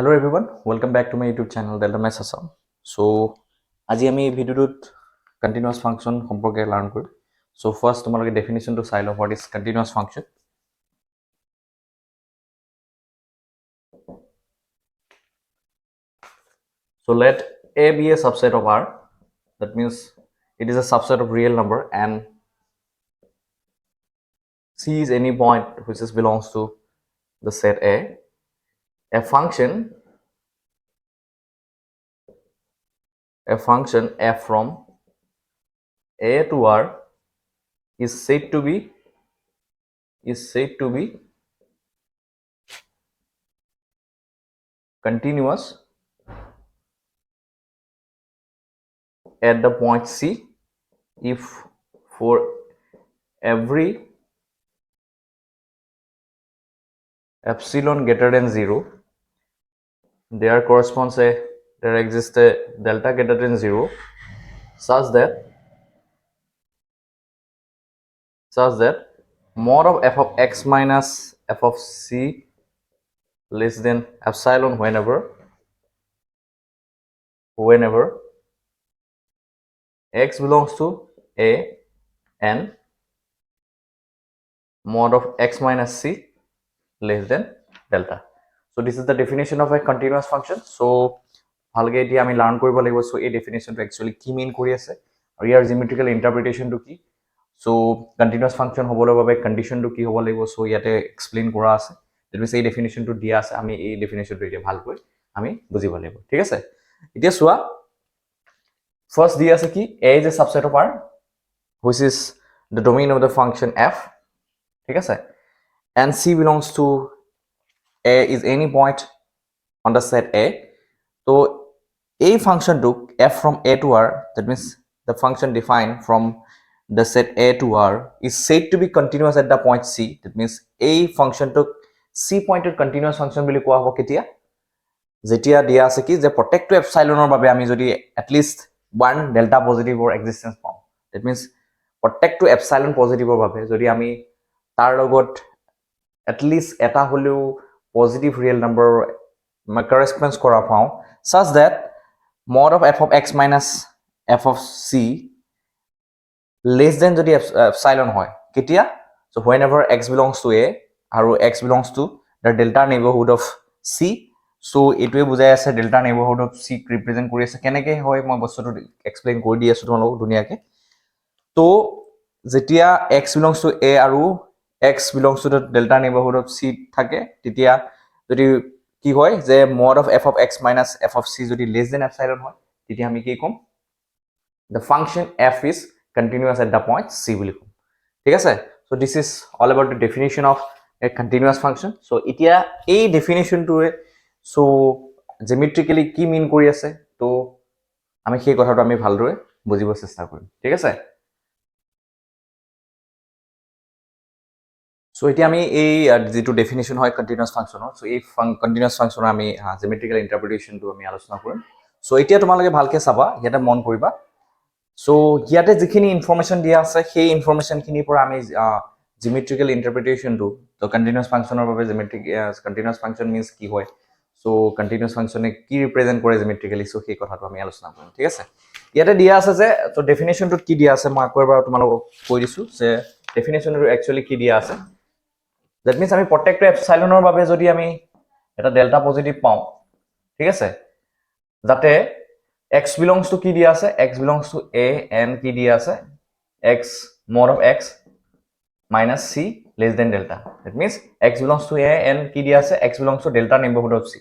Hello everyone, welcome back to my YouTube channel Delta Maths Assam. So, আজি আমি এই ভিডিওত continuous function সম্পৰ্কে learn কৰিম. So first তোমালোকে definition to চাই লও what is continuous function. So let A be a subset of R. That means it is a subset of real number and C is any point which belongs to the set A. A function f from A to R is said to be continuous at the point C if for every epsilon greater than 0 there exists a delta greater than 0 such that mod of f of x minus f of c less than epsilon whenever x belongs to A and mod of x minus c less than delta. So this is the definition of a continuous function. So ভালকে এতিয়া আমি learn কৰিব লাগিব so এই ডেফিনেশনটো actually কি মিন কৰি আছে আৰু ইয়াৰ জিওমেট্ৰিকেল ইন্টাৰপ্ৰিটেশনটো কি সো কন্টিনিউয়াস ফাংশন হ'বৰ বাবে কন্ডিশনটো কি হ'ব লাগিব সো ইয়াতে এক্সপ্লেইন কৰা আছে দ্যাট মিন্স এই ডেফিনেশনটো দিয়া আছে আমি এই ডেফিনেশনটো এতিয়া ভালকৈ আমি বুজিব লাগিব ঠিক আছে এতিয়া সোৱা ফার্স্ট দিয়া আছে কি A is a subset of R which is the domain of the function f ঠিক আছে and C belongs to A is any point on the set A. So a function took f from A to R, that means the function defined from the set A to R is said to be continuous at the point C. That means a function took C pointed continuous function bili koa hobo ketia jetia dia ase ki je protect to epsilon or babe ami jodi at least one delta positive or existence pao. That means protect to epsilon positive or babe jodi ami tar logot at least eta holeu positive real number corresponds kora pao such that mod of f of x minus f of c less than jodi epsilon hoy ketia so whenever x belongs to A aru x belongs to the delta neighborhood of C so etue bujai ase delta neighborhood of C represent kori ase keneke hoy moi bostotu explain kori di asu tomalo dunia ke to jetia x belongs to A aru x belongs to the delta neighborhood of C thake tetia jodi কি হয় যে mod of f of x minus f of c যদি less than epsilon হয় তেতিয়া আমি কি কম the function f is continuous at the point c বুলি কম ঠিক আছে so this is all about the definition of a continuous function so এতিয়া এই definition টোৱে so geometrically কি মিন কৰি আছে তো আমি সেই কথাটো আমি ভালদৰে বুজিব চেষ্টা কৰিম ঠিক আছে So এতিয়া আমি এই যেটো ডেফিনিশন হয় কন্টিনিউয়াস ফাংশনৰ সো এই কন্টিনিউয়াস ফাংশনৰ আমি জিওমেট্ৰিকেল ইন্টাৰপ্ৰিটেশনটো আমি আলোচনা কৰিম সো এতিয়া তোমালোকে ভালকে চাবা ইয়াতে মন কৰিবা সো ইয়াতে যিখিনি ইনফৰমেশন দিয়া আছে সেই ইনফৰমেশন খিনিৰ পৰা আমি জিওমেট্ৰিকেল ইন্টাৰপ্ৰিটেশনটো তো কন্টিনিউয়াস ফাংশনৰ বাবে জিওমেট্ৰিক কন্টিনিউয়াস ফাংশন মিন্স কি হয় সো কন্টিনিউয়াস ফাংশনে কি ৰিপ্ৰেজেন্ট কৰে জিওমেট্ৰিকেলি সো সেই কথাটো আমি আলোচনা কৰিম ঠিক আছে ইয়াতে দিয়া আছে যে তো ডেফিনিশনটোত কি দিয়া আছে মই আকৌ এবাৰ তোমালোকক কৈ দিছো যে ডেফিনিশনটো একচুয়ালি কি দিয়া আছে That means আমি প্ৰত্যেকটো এপসাইলনৰ বাবে যদি আমি এটা ডেল্টা পজিটিভ পাও ঠিক আছে যাতে x belongs to কি দিয়া আছে x belongs to A and কি দিয়া আছে x mod of x minus c less than delta that means x belongs to A and কি দিয়া আছে x belongs to delta neighborhood of c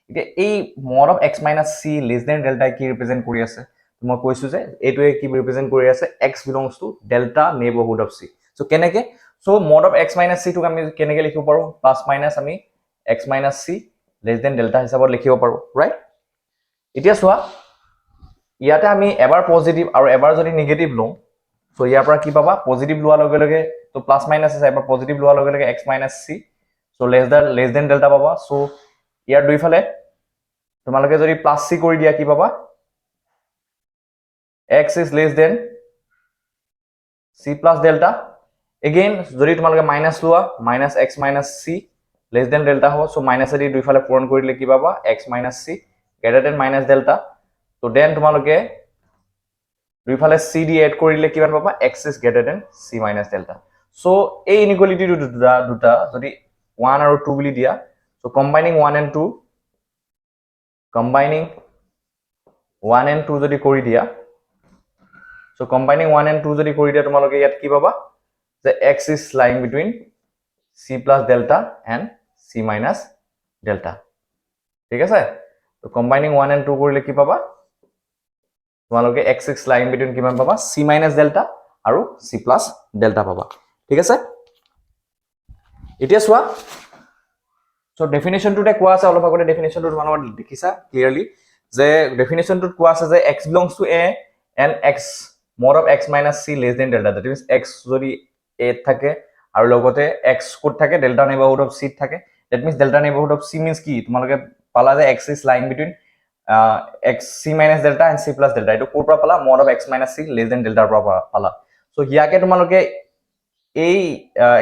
এতিয়া এই mod of x minus c less than delta কি represent কৰি আছে মই কৈছো যে এটোৱে কি ৰিপ্ৰেজেন্ট কৰি আছে x belongs to delta neighborhood of c so কেনেকে So mod of x minus c to আমি কেনেকে লিখিব পাৰো plus minus আমি x minus c less than delta হিচাপত লিখিব পাৰো right এতিয়া সোৱা ইয়াতে আমি এবাৰ পজিটিভ আৰু এবাৰ যদি নেগেটিভ লওঁ সো ইয়াৰ পৰা কি পাবা পজিটিভ লোৱাৰ লগে লগে তো প্লাস মাইনাস আছে এবাৰ পজিটিভ লোৱাৰ লগে লগে x minus c so less than delta পাবা সো ইয়াৰ দুইফালে তোমালোকে যদি প্লাস c কৰি দিয়া কি পাবা x is less than c plus delta Again, যদি তোমালোকে মাইনাস লোৱা minus x minus c less than delta ho, so minus edi duifale puron korile ki paba x minus c greater than minus delta. So then tomaloke duifale c di add korile kiman paba x is greater than c minus delta. So a inequality duta jodi 1 aru 2 bili dia, so combining 1 and 2 jodi kori dia, so combining 1 and 2 jodi kori dia tomaloke yat ki paba the x is lying between c plus delta and c minus delta. ঠিক আছে, তো combining 1 and 2 কৰিলে কি পাবা তোমালোকে x is lying between কিমান পাবা c minus delta আৰু c plus delta পাবা। ঠিক আছে, এতিয়া চোৱা, so definition টোতে কোৱা আছে অলপ আগতে definition টো তোমালোকে দেখিছা clearly যে definition টোত কোৱা আছে যে x belongs to a and x mod of x minus c less than delta, that means x যদি a থাকে আৰু লগতে x কোড থাকে delta neighborhood of c থাকে, that means delta neighborhood of c means কি তোমালোকে পালা যে x is lying between x c minus delta and c plus delta, এটো কোৰ পৰা পালা mod of x minus c less than delta পৰা পালা। so হিয়াকে তোমালোকে এই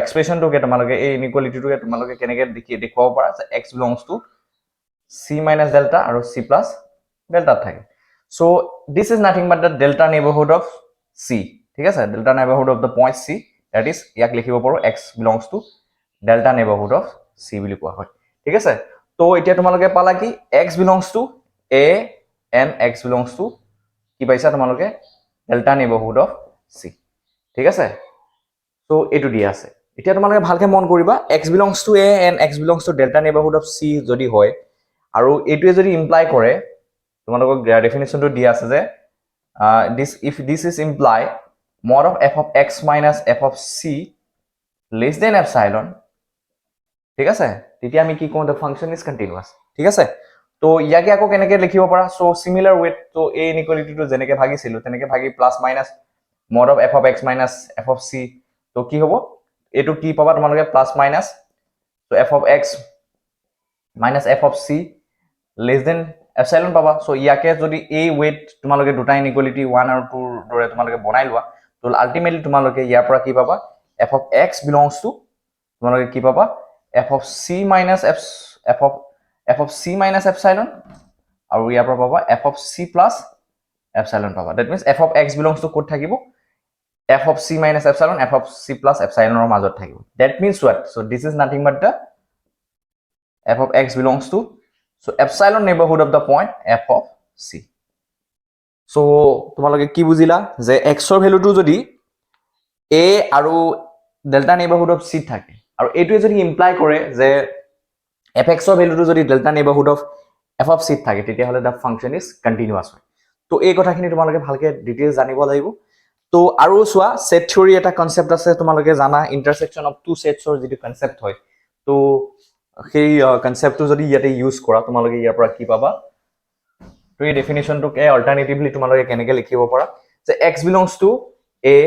এক্সপ্ৰেশনটোকে তোমালোকে এই ইনইকুয়ালিটিটোকে তোমালোকে কেনেকে দেখুৱাব পাৰা যে x belongs to c minus delta আৰু c plus delta থাকে। so this is nothing but the delta neighborhood of c, ঠিক আছে, delta neighborhood of the point c, that is ইয়াক লিখিব পাৰো x belongs to delta neighborhood of c বুলি কোৱা হয়। ঠিক আছে, তো এতিয়া তোমালোকে পালা কি x belongs to a and x belongs to কি পাইছা তোমালোকে delta neighborhood of c। ঠিক আছে, তো এটো দিয়া আছে। এতিয়া তোমালোকে ভালকে মন কৰিবা x belongs to a and x belongs to delta neighborhood of c যদি হয় আৰু এটোৱে যদি ইমপ্লাই কৰে তোমালোকক ডেফিনিশনটো দিয়া আছে যে if this is imply mod of f of x minus f of c less than epsilon, ঠিক আছে, তেতিয়া আমি কি কম the function is continuous। ঠিক আছে, তো ইয়াকে আকৌ কেনেকে লিখিব পাৰা, so similar way তো a inequality টো যেনেকে ভাগিছিলো তেনেকে ভাগি plus minus mod of f of x minus f of c, তো কি হ'ব এটো কি পাবা তোমালোকে plus minus, so f of x minus f of c less than epsilon পাবা। so ইয়াকে যদি এই weight তোমালোকে দুটা inequality 1 আৰু 2 দৰে তোমালোকে বনাই লোৱা, তো ultimately তোমালোকে ইয়াৰ পৰা কি পাবা f of x belongs to তোমালোকে কি পাবা f of c minus f of c minus epsilon আৰু ইয়াৰ পৰা পাবা f of c plus epsilon পাবা। that means f of x belongs to ক'ত থাকিব f of c minus epsilon f of c plus epsilon ৰ মাজত থাকিব। that means what, so this is nothing but the f of x belongs to, so epsilon neighborhood of the point f of c। so তোমালোকে কি বুজিলা যে x ৰ ভ্যালুটো যদি a আৰু delta neighborhood of c থাকে আৰু এইটোৱে যদি ইমপ্লাই কৰে যে fx ৰ ভ্যালুটো যদি delta neighborhood of f of c থাকে তেতিয়া হলে the function is continuous হয়। তো এই কথাখিনি তোমালোকে ভালকে ডিটেইলছ জানিব লাগিব। তো আৰু চোৱা সেট থিওৰি এটা কনসেপ্ট আছে তোমালোকে জানা ইন্টাৰসেকশন অফ টু সেটছৰ যিটো কনসেপ্ট হয়, তো সেই কনসেপ্টটো যদি ইয়াতে ইউজ কৰা তোমালোকে ইয়াৰ পৰা কি পাবা, তো এই ডেফিনিশনটোকে অল্টাৰনেটিভলি তোমালোকে কেনেকে লিখিব পাৰা যে x belongs to a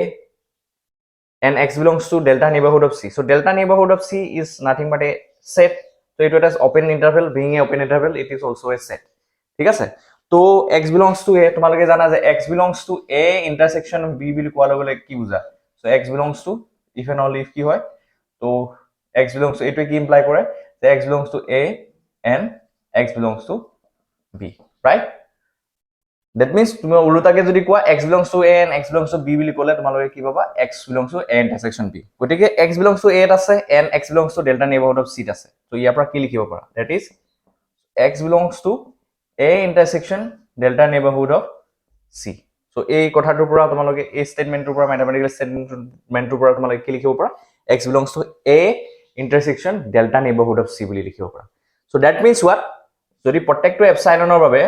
and x belongs to delta neighborhood of c, so delta neighborhood of c is nothing but a set, so it has open interval, being a open interval it is also a set। ঠিক আছে, তো x belongs to a তোমালোকে জানা যে x belongs to a intersection b বুলি কোৱাৰ লগে লগে কি বুজা, so x belongs to if and only if কি হয়, তো x belongs to এইটো কি ইমপ্লাই কৰে যে x belongs to a and x belongs to b, right? that means তুমি উল্টাকে যদি কোৱা x belongs to a and x belongs to b বুলি ক'লে তোমালোকে কি পাবা x belongs to a intersection b, গতিকে x belongs to a আছে and x belongs to delta neighborhood of c আছে, তো ইয়াৰ পৰা কি লিখিব পাৰা that is x belongs to a intersection delta neighborhood of c। so এই কথাটোৰ পৰা তোমালোকে এই স্টেটমেন্টটোৰ পৰা ম্যাথমেটিক্যাল স্টেটমেন্টটোৰ পৰা তোমালোকে কি লিখিব পাৰা x belongs to a intersection delta neighborhood of c বুলি লিখিব পাৰা। so that means what, যদি প্ৰত্যেকটো এপসাইলনৰ বাবে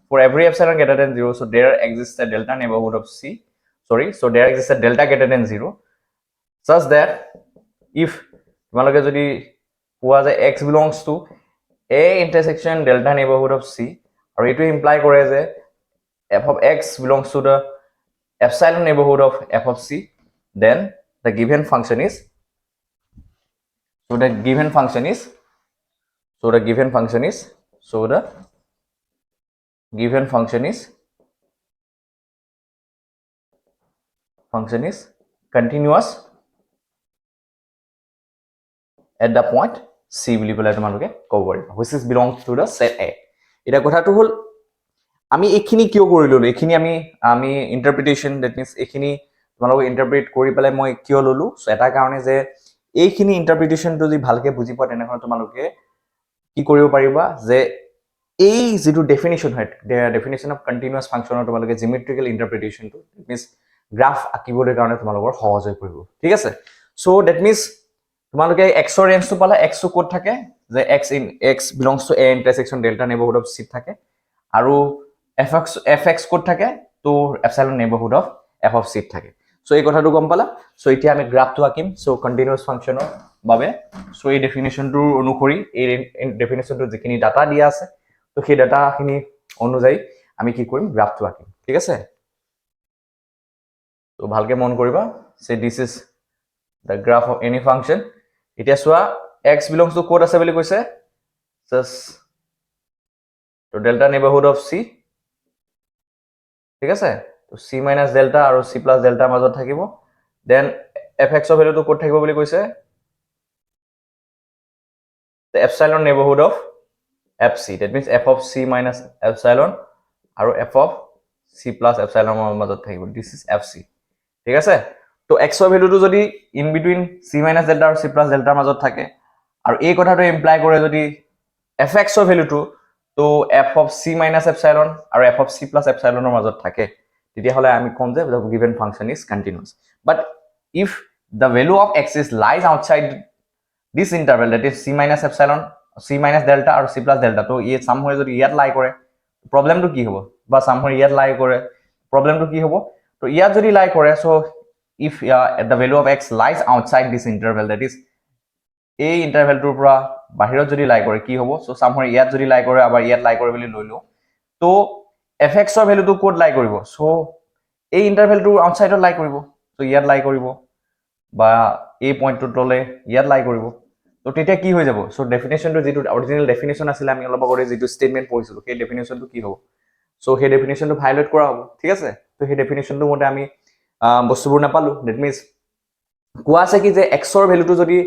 for every epsilon greater than 0, so there exists a delta neighborhood of c, so there exists a delta greater than 0 such that if তোমালোকে যদি কোৱা যে x belongs to a intersection delta neighborhood of c আৰু এটো imply কৰে যে f of x belongs to the epsilon neighborhood of f of c, then the given function is the given function is continuous at the point C বুলি পেলাই তোমালোকে ক'ব পাৰিবা which is belongs to the set A এটা কথাটো হল আমি এইখিনি কিয় কৰি ললো এইখিনি আমি ইন্টাৰপ্ৰিটেশন দ্যাট মিন্স এইখিনি তোমালোকে ইন্টাৰপ্ৰিট কৰি পেলাই মই কিয় ললো সো এটা কাৰণে যে এইখিনি ইন্টাৰপ্ৰিটেশনটো যদি ভালকে বুজি পোৱা তেনেহলে তোমালোকে কি কৰিব পাৰিবা যে এই যেটো ডেফিনিশন হয় ডেফিনিশন অফ কন্টিনিউয়াস ফাংশনৰ তোমালোকে জিওমেট্ৰিক্যাল ইন্টাৰপ্ৰিটেশনটো দ্যাট মিন্স গ্ৰাফ আঁকিবলৈ কাৰণে তোমালোকৰ সহজ হৈ পৰিব ঠিক আছে সো দ্যাট মিন্স তোমালোকে x ৰ ৰেঞ্জটো পালা x টো ক'ত থাকে যে x belongs to a intersection delta neighborhood of c থাকে আৰু fx ক'ত থাকে তো epsilon neighborhood of f of c থাকে সো এই কথাটো গম পালা সো এতিয়া আমি গ্ৰাফটো আঁকিম সো কন্টিনিউয়াস ফাংশনৰ বাবে সো এই ডেফিনিশনটোৰ অনুসৰি এই ডেফিনিশনটো যিখিনি ডাটা দিয়া আছে তো সেই ডাটাখিনি অনুযায়ী আমি কি কৰিম গ্ৰাফটো আঁকিম ঠিক আছে তো ভালকে মন কৰিবা say this is the graph of any function এতিয়া সোয়া x belongs to ক'ত আছে বুলি কৈছে just তো delta neighborhood of c ঠিক আছে তো c minus delta আৰু c plus delta মাজত থাকিব then fx of value to ক'ত থাকিব বুলি কৈছে the epsilon neighborhood of fc that means f of c minus epsilon আৰু f of c plus epsilon মাজত থাকিব this is fc ঠিক আছে তো x ৰ ভ্যালুটো যদি in between c minus delta আৰু c plus delta মাজত থাকে আৰু এই কথাটো ইমপ্লাই কৰে যদি fx ৰ ভ্যালুটো তো f of c minus epsilon আৰু f of c plus epsilon ৰ মাজত থাকে তেতিয়া হলে আমি কম যে the given function is continuous but if the value of x is lies outside this interval that is c minus epsilon c minus delta আৰু c plus delta তো এই somewhere যদি ইয়াত লাই কৰে প্ৰবলেমটো কি হ'ব বা somewhere ইয়াত লাই কৰে প্ৰবলেমটো কি হ'ব তো ইয়াত যদি লাই কৰে so if the value of x lies outside this interval that is এই ইন্টাৰভেলটোৰ পৰা বাহিৰত যদি লাই কৰে কি হ'ব সো somewhere ইয়াত যদি লাই কৰে আবাৰ ইয়াত লাই কৰে বুলি লৈলো তো fx ৰ ভ্যালুটো কোড লাই কৰিব সো এই ইন্টাৰভেলটোৰ আউটসাইডত লাই কৰিব সো ইয়াত লাই কৰিব বা এই পইণ্টটো তলে ইয়াত লাই কৰিব তো তেতিয়া কি হৈ যাব সো ডেফিনিশনটো যেটো অৰিজিনাল ডেফিনিশন আছিল আমি অলপ আগতে যেটো স্টেটমেন্ট পঢ়িছিলো সেই ডেফিনিশনটো কি হ'ব সো সেই ডেফিনিশনটো ভাইলেট কৰা হ'ব ঠিক আছে তো সেই ডেফিনিশনটো মতে আমি বস্তুবোৰ নাপালো দ্যাট মিন্স কোৱা আছে কি যে x ৰ ভ্যালুটো যদি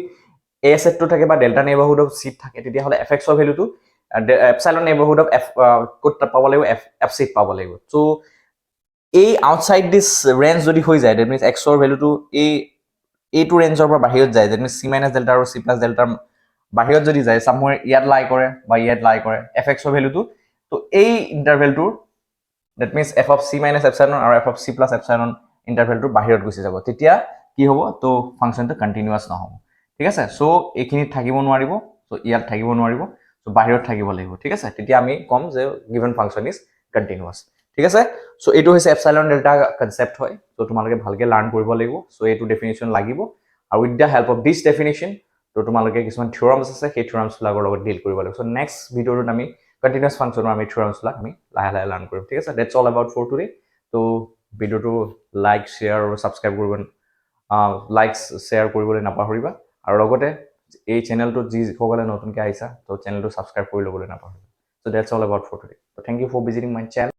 a সেটটো থাকে বা ডেল্টা নেইবাৰহুড অফ c থাকে তেতিয়া হলে fx ৰ ভ্যালুটো epsilon neighborhood of f code পাব লাগিব fc পাব লাগিব সো এই আউটসাইড দিস ৰেঞ্জ যদি হৈ যায় দ্যাট মিন্স x ৰ ভ্যালুটো এই টু ৰেঞ্জৰ পৰা বাহিৰত যায় that means c minus delta আৰু c plus delta বাহিৰত যদি যায় somewhere ইয়াত লাই কৰে বা ইয়াত লাই কৰে fx ৰ ভ্যালুটো তো এই ইন্টাৰভেলটোৰ that means f of c minus epsilon আৰু f of c plus epsilon ইন্টাৰভেলটোৰ বাহিৰত গুছি যাব তেতিয়া কি হ'ব তো ফাংশনটো কন্টিনিউয়াস নহব ঠিক আছে সো এইখিনি থাকিব নোৱাৰিব সো ইয়াত থাকিব নোৱাৰিব সো বাহিৰত থাকিব লাগিব ঠিক আছে তেতিয়া আমি কম যে given function is continuous ঠিক আছে সো এটো হৈছে epsilon delta কনসেপ্ট হয় তো তোমালোকে ভালকে লাৰ্ন কৰিব লাগিব সো এটো ডেফিনিশন লাগিব আৰু with the help of this definition তো তোমালোকে কিছুমান থিওৰামছ আছে সেই থিওৰামছ লাগৰ লগত ডিল কৰিব লাগিব সো নেক্সট ভিডিওত আমি কন্টিনিউয়াস ফাংশনৰ আমি থিওৰামছ লাগ আমি লাহে লাহে লাৰ্ন কৰিম ঠিক আছে that's all about for today তো ভিডিওটো লাইক শেয়াৰ আৰু সাবস্ক্ৰাইব কৰিব লাইকস শেয়াৰ কৰিবলৈ নাপাহৰিবা আৰু লগতে এই চেনেলটো যি সকলে নতুনকৈ আহিছা তো চেনেলটো সাবস্ক্ৰাইব কৰি লবলৈ নাপাহৰিবা so that's all about for today so thank you for visiting my channel